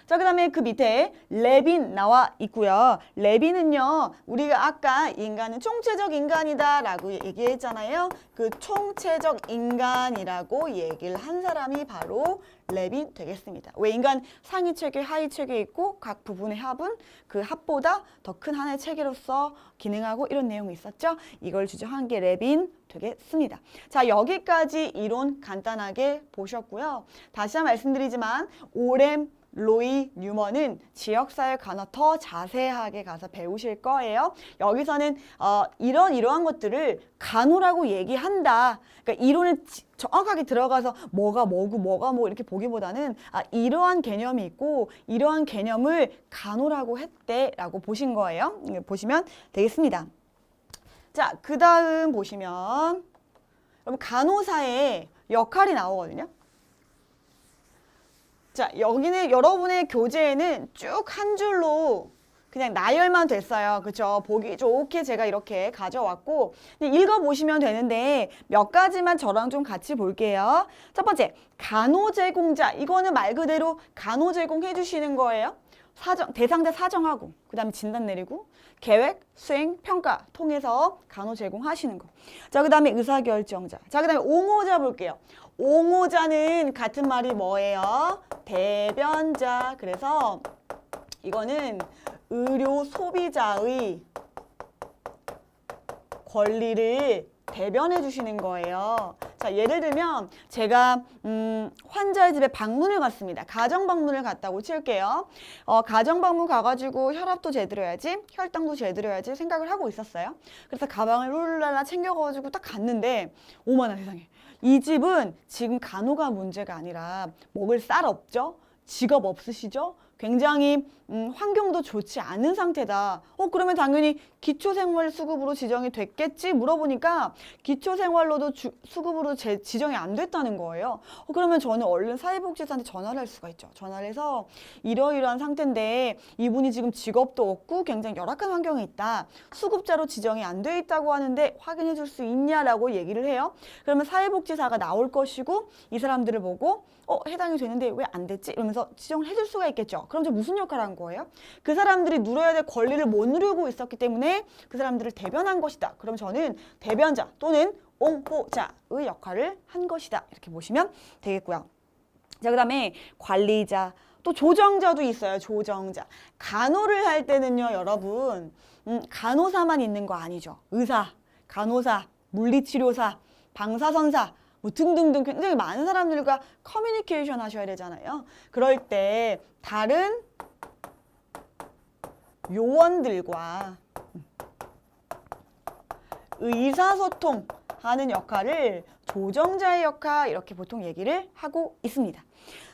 자, 그 다음에 그 밑에 레빈 나와 있고요. 레빈은요, 우리가 아까 인간은 총체적 인간이다 라고 얘기했잖아요. 그 총체적 인간이라고 얘기를 한 사람이 바로 레빈 되겠습니다. 왜 인간 상위 체계, 하위 체계 있고 각 부분의 합은 그 합보다 더 큰 하나의 체계로서 기능하고 이런 내용이 있었죠. 이걸 주장한 게 레빈 되겠습니다. 자, 여기까지 이론 간단하게 보셨고요. 다시 한번 말씀드리지만 오렘 로이 뉴먼은 지역사회 간호 더 자세하게 가서 배우실 거예요. 여기서는 이러한 것들을 간호라고 얘기한다. 그러니까 이론을 정확하게 들어가서 뭐가 뭐고 뭐가 뭐 이렇게 보기보다는 이러한 개념이 있고 이러한 개념을 간호라고 했대라고 보신 거예요. 보시면 되겠습니다. 자, 그 다음 보시면 여러분 간호사의 역할이 나오거든요. 자, 여기는 여러분의 교재에는 쭉 한 줄로 그냥 나열만 됐어요. 그렇죠? 보기 좋게 제가 이렇게 가져왔고 읽어보시면 되는데 몇 가지만 저랑 좀 같이 볼게요. 첫 번째, 간호 제공자. 이거는 말 그대로 간호 제공해 주시는 거예요. 대상자 사정하고 그 다음에 진단 내리고 계획, 수행, 평가 통해서 간호 제공하시는 거. 자, 그 다음에 의사결정자. 자, 그 다음에 옹호자 볼게요. 옹호자는 같은 말이 뭐예요? 대변자. 그래서 이거는 의료 소비자의 권리를 대변해 주시는 거예요. 자, 예를 들면 제가 환자의 집에 방문을 갔습니다. 가정 방문을 갔다고 칠게요. 가정 방문 가가지고 혈압도 재드려야지, 혈당도 재드려야지 생각을 하고 있었어요. 그래서 가방을 룰루랄라 챙겨가지고 딱 갔는데 오마나 세상에. 이 집은 지금 간호가 문제가 아니라 먹을 쌀 없죠? 직업 없으시죠? 굉장히 환경도 좋지 않은 상태다. 그러면 당연히 기초생활수급으로 지정이 됐겠지? 물어보니까 기초생활로도 수급으로 지정이 안 됐다는 거예요. 그러면 저는 얼른 사회복지사한테 전화를 할 수가 있죠. 전화를 해서 이러이러한 상태인데 이분이 지금 직업도 없고 굉장히 열악한 환경에 있다. 수급자로 지정이 안 돼 있다고 하는데 확인해 줄 수 있냐라고 얘기를 해요. 그러면 사회복지사가 나올 것이고 이 사람들을 보고 해당이 되는데 왜 안 됐지? 이러면서 지정을 해줄 수가 있겠죠. 그럼 저 무슨 역할을 한 거예요? 그 사람들이 누려야 될 권리를 못 누리고 있었기 때문에 그 사람들을 대변한 것이다. 그럼 저는 대변자 또는 옹호자의 역할을 한 것이다. 이렇게 보시면 되겠고요. 자, 그 다음에 관리자, 또 조정자도 있어요. 조정자. 간호를 할 때는요, 여러분, 간호사만 있는 거 아니죠. 의사, 간호사, 물리치료사, 방사선사, 뭐 등등등 굉장히 많은 사람들과 커뮤니케이션 하셔야 되잖아요. 그럴 때 다른 요원들과 의사소통하는 역할을 조정자의 역할 이렇게 보통 얘기를 하고 있습니다.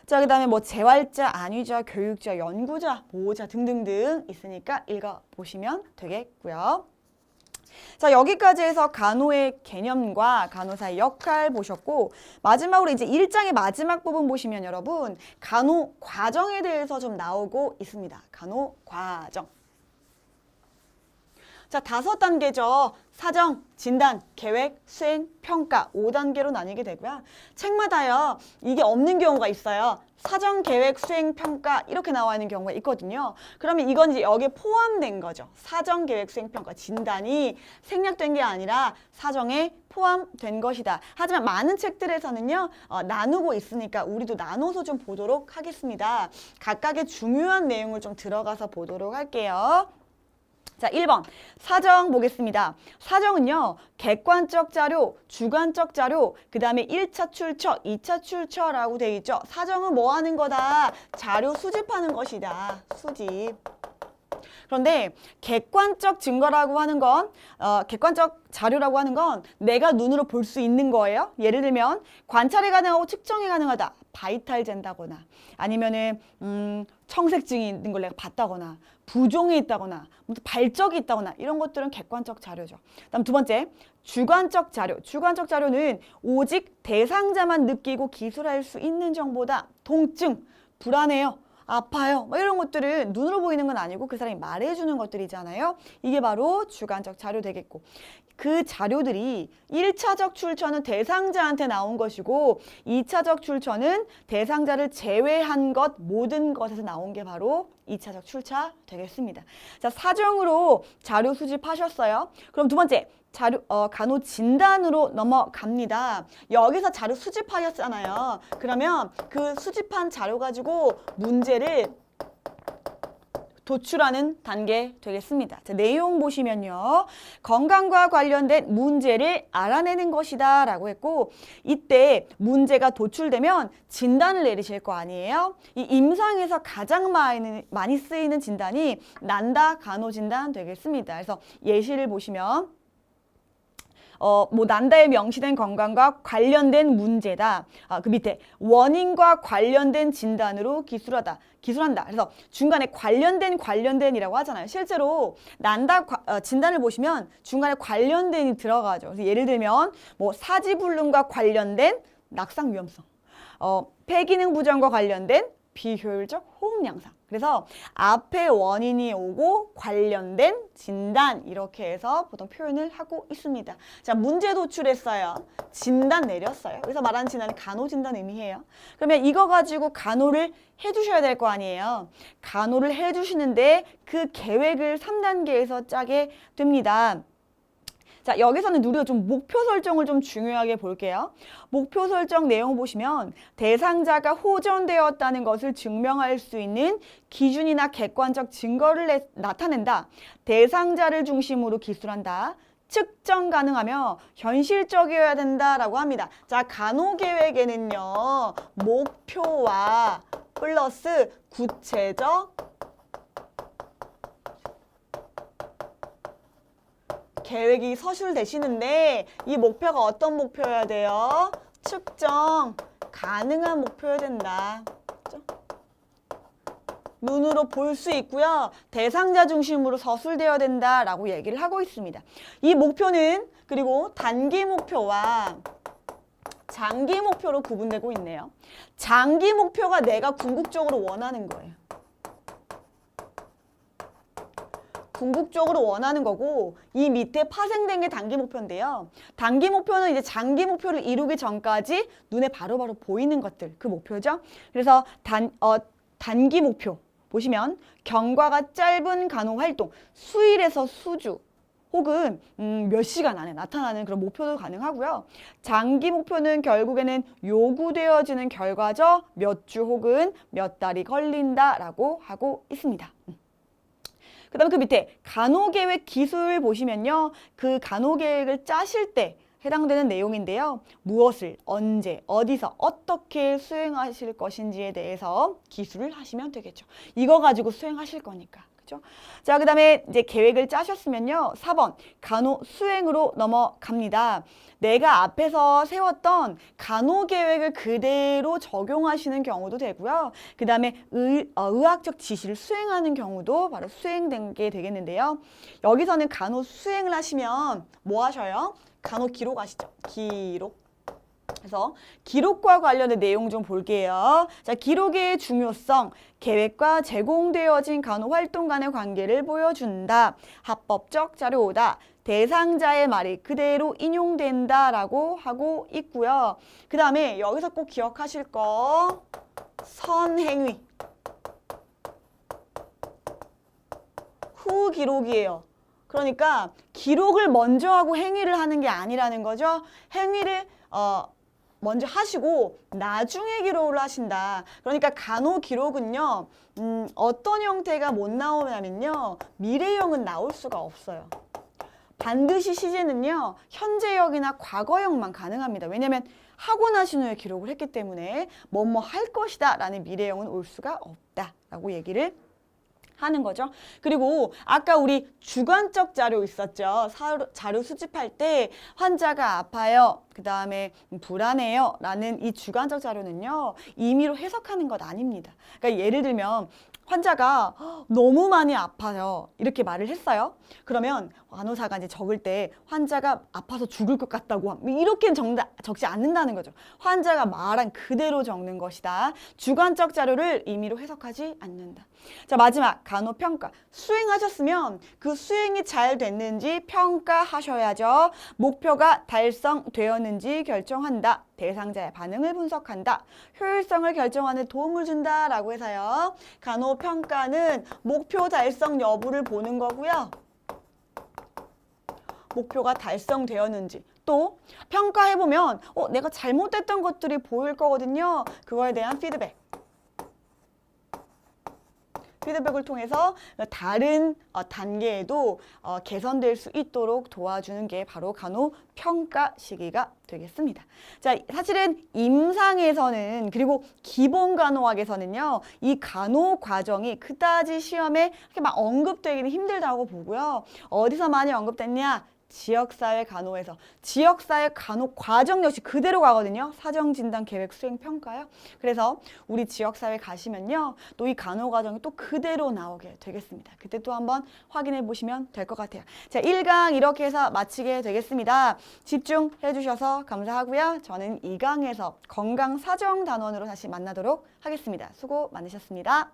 자, 그 다음에 뭐 재활자, 안위자, 교육자, 연구자, 보호자 등등등 있으니까 읽어보시면 되겠고요. 자, 여기까지 해서 간호의 개념과 간호사의 역할 보셨고 마지막으로 이제 1장의 마지막 부분 보시면 여러분 간호 과정에 대해서 좀 나오고 있습니다. 간호 과정. 자, 5단계죠. 사정, 진단, 계획, 수행, 평가 5단계로 나뉘게 되고요. 책마다요. 이게 없는 경우가 있어요. 사정, 계획, 수행, 평가 이렇게 나와 있는 경우가 있거든요. 그러면 이건 이제 여기에 포함된 거죠. 사정, 계획, 수행, 평가. 진단이 생략된 게 아니라 사정에 포함된 것이다. 하지만 많은 책들에서는요. 나누고 있으니까 우리도 나눠서 좀 보도록 하겠습니다. 각각의 중요한 내용을 좀 들어가서 보도록 할게요. 자, 1번 사정 보겠습니다. 사정은요. 객관적 자료, 주관적 자료, 그 다음에 1차 출처, 2차 출처라고 되어 있죠. 사정은 뭐 하는 거다? 자료 수집하는 것이다. 수집. 그런데 객관적 증거라고 하는 건 객관적 자료라고 하는 건 내가 눈으로 볼 수 있는 거예요. 예를 들면 관찰이 가능하고 측정이 가능하다. 바이탈 잰다거나 아니면은 청색증이 있는 걸 내가 봤다거나 부종이 있다거나 발적이 있다거나 이런 것들은 객관적 자료죠. 그다음 두 번째, 주관적 자료. 주관적 자료는 오직 대상자만 느끼고 기술할 수 있는 정보다. 통증, 불안해요. 아파요. 뭐 이런 것들은 눈으로 보이는 건 아니고 그 사람이 말해주는 것들이잖아요. 이게 바로 주관적 자료 되겠고 그 자료들이 1차적 출처는 대상자한테 나온 것이고 2차적 출처는 대상자를 제외한 것 모든 것에서 나온 게 바로 2차적 출처 되겠습니다. 자, 사정으로 자료 수집하셨어요. 그럼 두 번째 간호 진단으로 넘어갑니다. 여기서 자료 수집하셨잖아요. 그러면 그 수집한 자료 가지고 문제를 도출하는 단계 되겠습니다. 자, 내용 보시면요. 건강과 관련된 문제를 알아내는 것이다 라고 했고, 이때 문제가 도출되면 진단을 내리실 거 아니에요? 이 임상에서 가장 많이 쓰이는 진단이 난다 간호진단 되겠습니다. 그래서 예시를 보시면 난다에 명시된 건강과 관련된 문제다. 그 밑에 원인과 관련된 진단으로 기술한다. 그래서 중간에 관련된이라고 하잖아요. 실제로 난다 진단을 보시면 중간에 관련된이 들어가죠. 그래서 예를 들면 사지불능과 관련된 낙상 위험성, 폐기능 부전과 관련된 비효율적 호흡 양상. 그래서 앞에 원인이 오고 관련된 진단 이렇게 해서 보통 표현을 하고 있습니다. 자, 문제 도출했어요. 진단 내렸어요. 그래서 말하는 진단이 간호진단 의미해요. 그러면 이거 가지고 간호를 해주셔야 될 거 아니에요. 간호를 해주시는데 그 계획을 3단계에서 짜게 됩니다. 자, 여기서는 우리가 좀 목표 설정을 좀 중요하게 볼게요. 목표 설정 내용 보시면 대상자가 호전되었다는 것을 증명할 수 있는 기준이나 객관적 증거를 나타낸다. 대상자를 중심으로 기술한다. 측정 가능하며 현실적이어야 된다라고 합니다. 자, 간호계획에는요. 목표와 플러스 구체적 계획이 서술되시는데 이 목표가 어떤 목표여야 돼요? 측정 가능한 목표여야 된다. 그렇죠? 눈으로 볼 수 있고요. 대상자 중심으로 서술되어야 된다라고 얘기를 하고 있습니다. 이 목표는 그리고 단기 목표와 장기 목표로 구분되고 있네요. 장기 목표가 내가 궁극적으로 원하는 거예요. 궁극적으로 원하는 거고 이 밑에 파생된 게 단기 목표인데요. 단기 목표는 이제 장기 목표를 이루기 전까지 눈에 바로바로 보이는 것들, 그 목표죠. 그래서 단기 목표 보시면 경과가 짧은 간호 활동, 수일에서 수주 혹은 몇 시간 안에 나타나는 그런 목표도 가능하고요. 장기 목표는 결국에는 요구되어지는 결과죠. 몇 주 혹은 몇 달이 걸린다라고 하고 있습니다. 그 다음에 그 밑에 간호계획 기술 보시면요. 그 간호계획을 짜실 때 해당되는 내용인데요. 무엇을, 언제, 어디서, 어떻게 수행하실 것인지에 대해서 기술을 하시면 되겠죠. 이거 가지고 수행하실 거니까. 그죠? 자, 그 다음에 이제 계획을 짜셨으면요. 4번, 간호 수행으로 넘어갑니다. 내가 앞에서 세웠던 간호 계획을 그대로 적용하시는 경우도 되고요. 그 다음에 의학적 지시를 수행하는 경우도 바로 수행된 게 되겠는데요. 여기서는 간호 수행을 하시면 뭐 하셔요? 간호 기록 하시죠. 기록. 그래서 기록과 관련된 내용 좀 볼게요. 자, 기록의 중요성, 계획과 제공되어진 간호활동 간의 관계를 보여준다. 합법적 자료다. 대상자의 말이 그대로 인용된다라고 하고 있고요. 그 다음에 여기서 꼭 기억하실 거 선행위. 후 기록이에요. 그러니까 기록을 먼저 하고 행위를 하는 게 아니라는 거죠. 행위를 먼저 하시고 나중에 기록을 하신다. 그러니까 간호 기록은요. 어떤 형태가 못 나오냐면요. 미래형은 나올 수가 없어요. 반드시 시제는요. 현재형이나 과거형만 가능합니다. 왜냐하면 하고 나신 후에 기록을 했기 때문에 뭐뭐 할 것이다 라는 미래형은 올 수가 없다라고 얘기를 하는 거죠. 그리고 아까 우리 주관적 자료 있었죠. 자료 수집할 때 환자가 아파요. 그 다음에 불안해요. 라는 이 주관적 자료는요. 임의로 해석하는 것 아닙니다. 그러니까 예를 들면 환자가 너무 많이 아파요. 이렇게 말을 했어요. 그러면 간호사가 이제 적을 때 환자가 아파서 죽을 것 같다고 이렇게는 적지 않는다는 거죠. 환자가 말한 그대로 적는 것이다. 주관적 자료를 임의로 해석하지 않는다. 자, 마지막 간호평가. 수행하셨으면 그 수행이 잘 됐는지 평가하셔야죠. 목표가 달성되었는지 결정한다. 대상자의 반응을 분석한다. 효율성을 결정하는 도움을 준다라고 해서요. 간호평가는 목표 달성 여부를 보는 거고요. 목표가 달성되었는지 또 평가해보면 내가 잘못했던 것들이 보일 거거든요. 그거에 대한 피드백. 피드백을 통해서 다른 단계에도 개선될 수 있도록 도와주는 게 바로 간호평가 시기가 되겠습니다. 자, 사실은 임상에서는 그리고 기본간호학에서는요, 이 간호 과정이 그다지 시험에 이렇게 막 언급되기는 힘들다고 보고요. 어디서 많이 언급됐냐? 지역사회 간호에서. 지역사회 간호 과정 역시 그대로 가거든요. 사정진단 계획 수행 평가요. 그래서 우리 지역사회 가시면요, 또 이 간호 과정이 또 그대로 나오게 되겠습니다. 그때 또 한번 확인해 보시면 될 것 같아요. 자, 1강 이렇게 해서 마치게 되겠습니다. 집중해 주셔서 감사하고요. 저는 2강에서 건강 사정 단원으로 다시 만나도록 하겠습니다. 수고 많으셨습니다.